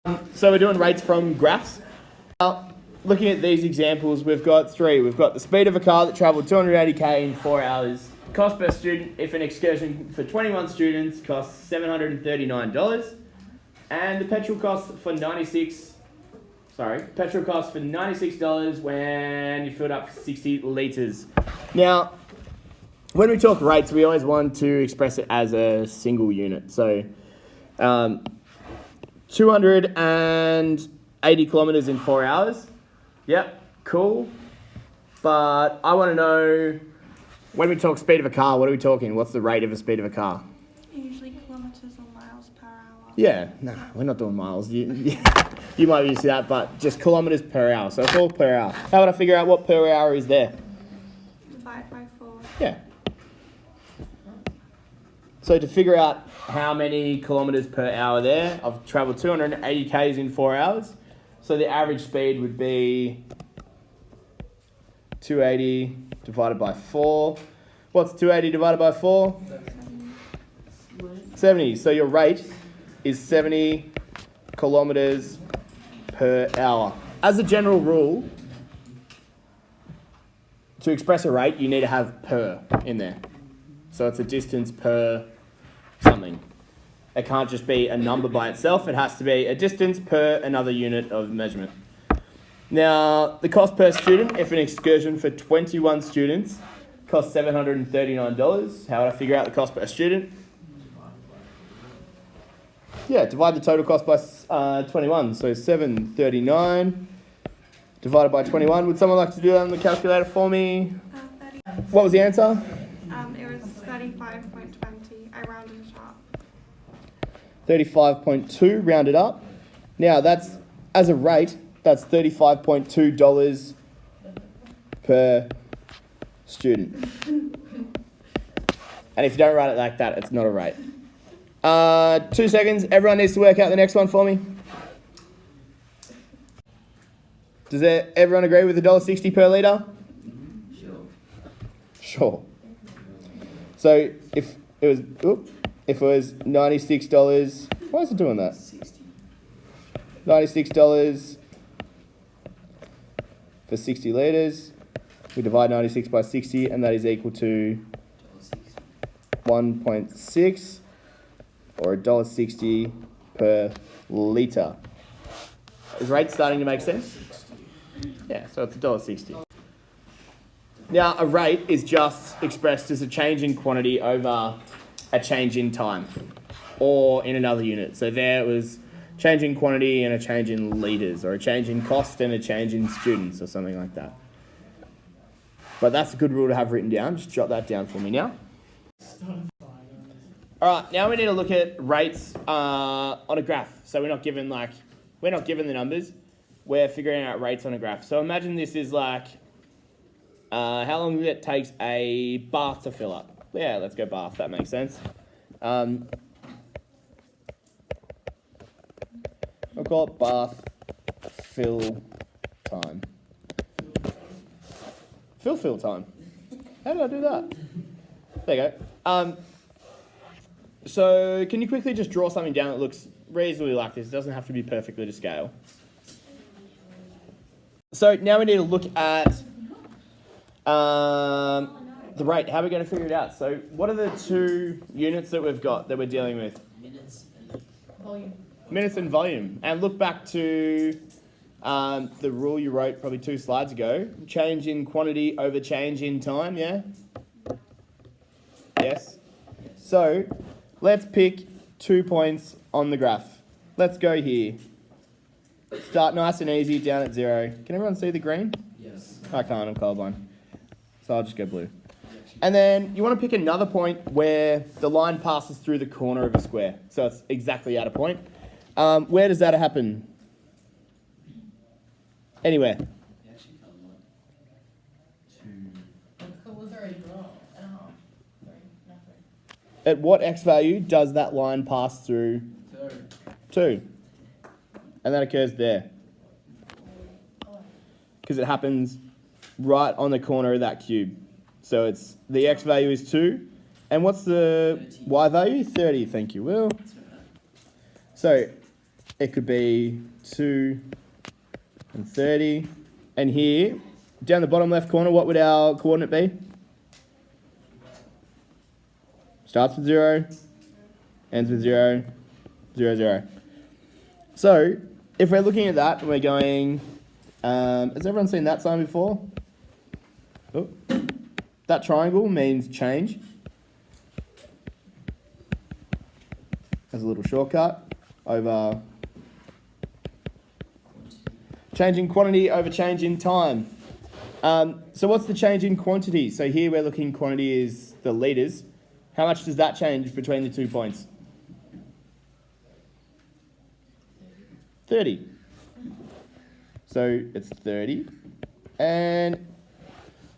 So we're doing rates from graphs. Now, looking at these examples, we've got three. We've got the speed of a car that travelled 280k in 4 hours. Cost per student, if an excursion for 21 students costs $739. And the petrol cost for $96 when you filled up 60 litres. Now, when we talk rates, we always want to express it as a single unit. So, 280 kilometres in 4 hours. Yep, cool. But I want to know, when we talk speed of a car, what are we talking? What's the rate of a speed of a car? Usually kilometres or miles per hour. Yeah, no, we're not doing miles. You might be used to that, but just kilometres per hour. So it's all per hour. How would I figure out what per hour is there? Divide by 4. Yeah. So to figure out how many kilometres per hour there, I've travelled 280 k's in 4 hours. So the average speed would be 280 divided by 4. What's 280 divided by 4? 70. So your rate is 70 kilometres per hour. As a general rule, to express a rate, you need to have per in there. So it's a distance per something. It can't just be a number by itself. It has to be a distance per another unit of measurement. Now, the cost per student, if an excursion for 21 students costs $739, how would I figure out the cost per student? Yeah, divide the total cost by 21. So 739 divided by 21. Would someone like to do that on the calculator for me? 30. What was the answer? It was 35.20. I rounded it up. 35.2 rounded up. Now that's, as a rate, that's $35.2 per student. And if you don't write it like that, it's not a rate. 2 seconds. Everyone needs to work out the next one for me. Does everyone agree with $1.60 per litre? Sure. So if it was $96, why is it doing that? $96 for 60 litres. We divide 96 by 60, and that is equal to 1.6 or $1.60 per litre. Is rate starting to make sense? Yeah, so it's $1.60. Now, a rate is just expressed as a change in quantity over a change in time, or in another unit. So there it was change in quantity and a change in litres, or a change in cost and a change in students, or something like that. But that's a good rule to have written down. Just jot that down for me now. All right, now we need to look at rates on a graph. So we're not given the numbers. We're figuring out rates on a graph. So imagine this is like, how long it takes a bath to fill up. Yeah, let's go bath. That makes sense. I'll call it bath fill time. Fill time. How did I do that? There you go. So can you quickly just draw something down that looks reasonably like this? It doesn't have to be perfectly to scale. So now we need to look at the rate. How are we going to figure it out? So what are the two units that we've got that we're dealing with? Minutes and volume. Minutes and volume. And look back to the rule you wrote probably 2 slides ago. Change in quantity over change in time, yeah? Yes? So let's pick 2 points on the graph. Let's go here. Start nice and easy, down at 0. Can everyone see the green? Yes. I can't, I'm colourblind. So I'll just go blue. And then you want to pick another point where the line passes through the corner of a square. So it's exactly at a point. Where does that happen? Anywhere. At what x value does that line pass through? 2. And that occurs there. Because it happens right on the corner of that cube. So it's the x value is 2. And what's the y value? 30, thank you, Will. So it could be 2 and 30. And here, down the bottom left corner, what would our coordinate be? Starts with 0, ends with 0, 0, 0. So, if we're looking at that, we're going, has everyone seen that sign before? Oh. That triangle means change. As a little shortcut over change in quantity over change in time. So what's the change in quantity? So here we're looking, quantity is the litres. How much does that change between the 2 points? 30. So it's 30. And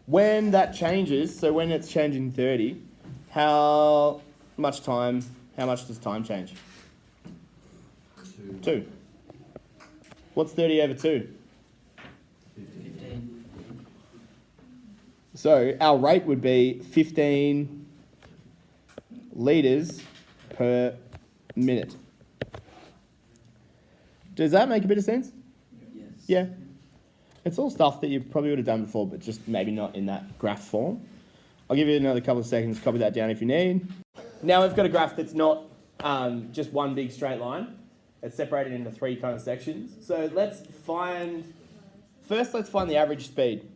when that changes, so when it's changing 30, how much does time change? 2. What's 30 over 2? 15. So our rate would be 15 litres per minute. Does that make a bit of sense? Yes. Yeah. It's all stuff that you probably would have done before, but just maybe not in that graph form. I'll give you another couple of seconds, copy that down if you need. Now we've got a graph that's not just one big straight line. It's separated into 3 kind of sections. So let's find the average speed.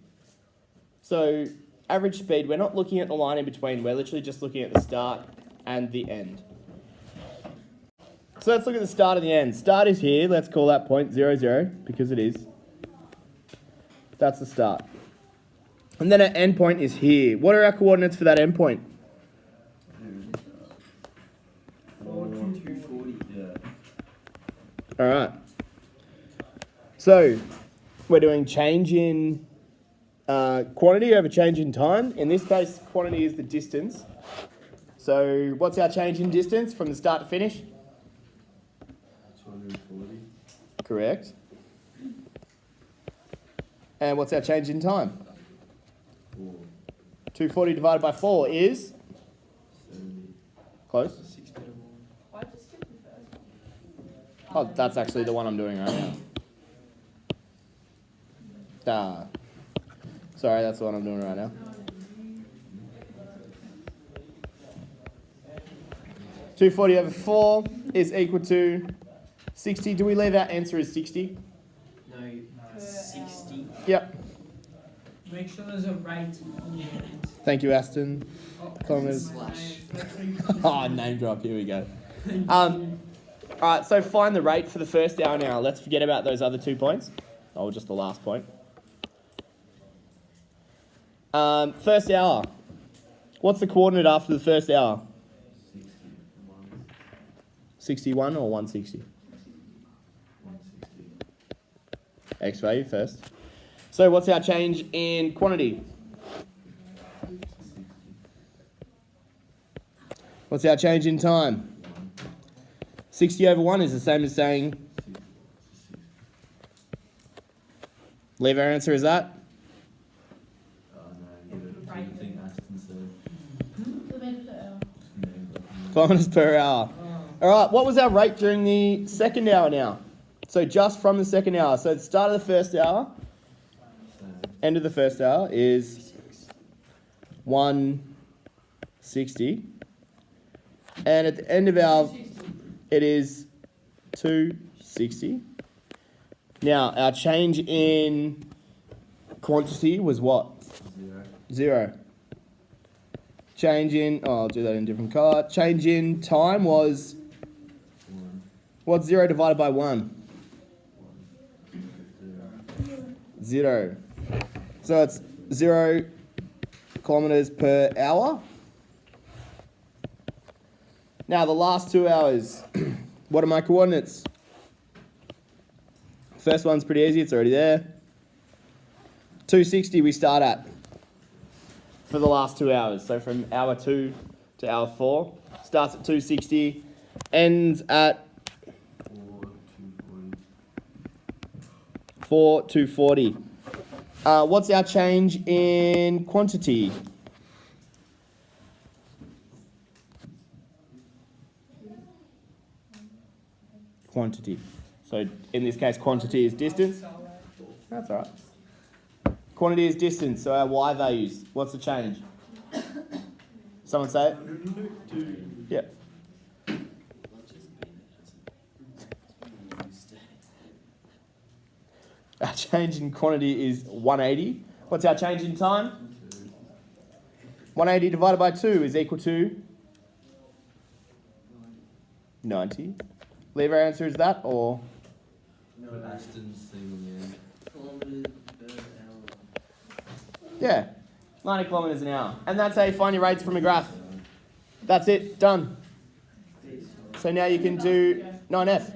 So average speed, we're not looking at the line in between, we're literally just looking at the start and the end. So let's look at the start and the end. Start is here, let's call that point 0, 0, because it is. That's the start. And then our end point is here. What are our coordinates for that end point? 240. Yeah. All right. So we're doing change in quantity over change in time. In this case, quantity is the distance. So what's our change in distance from the start to finish? 240. Correct. And what's our change in time? 4. 240 divided by 4 is? 70. Close. 60. Why'd you skip the first one? Oh, that's actually the one I'm doing right now. Sorry, that's the one I'm doing right now. 240 over 4 is equal to 60. Do we leave our answer as 60? No, 60. Yep. Make sure there's a rate on the end. Thank you, Aston. Kilometres. Slash. Oh, name drop. Here we go. Alright, so find the rate for the first hour now. Let's forget about those other 2 points. Oh, just the last point. First hour. What's the coordinate after the first hour? 61 or 160? 160. X value first. So what's our change in quantity? What's our change in time? 60 over 1 is the same as saying... Leave our answer as that? No, give it to the thing Aston said. Kilometres per hour. Alright, what was our rate during the second hour now? So just from the second hour. So the start of the first hour, end of the first hour is 160. And at the end of our, it is 260. Now, our change in quantity was what? 0. Change in, oh, I'll do that in a different colour. Change in time was, what's 0 divided by 1? 0. So it's 0 kilometres per hour. Now the last 2 hours, what are my coordinates? First one's pretty easy, it's already there. 260 we start at for the last 2 hours. So from hour 2 to hour 4, starts at 260, ends at 240. What's our change in quantity? Quantity. So in this case, quantity is distance. That's all right. Quantity is distance, so our y values. What's the change? Someone say it? Yep. Our change in quantity is 180. What's our change in time? 180 divided by 2 is equal to 90. Leave our answer as that, or? Put Aston's thing on the end. Kilometres per hour. Yeah, 90 kilometres an hour. And that's how you find your rates from a graph. That's it, done. So now you can do 9F.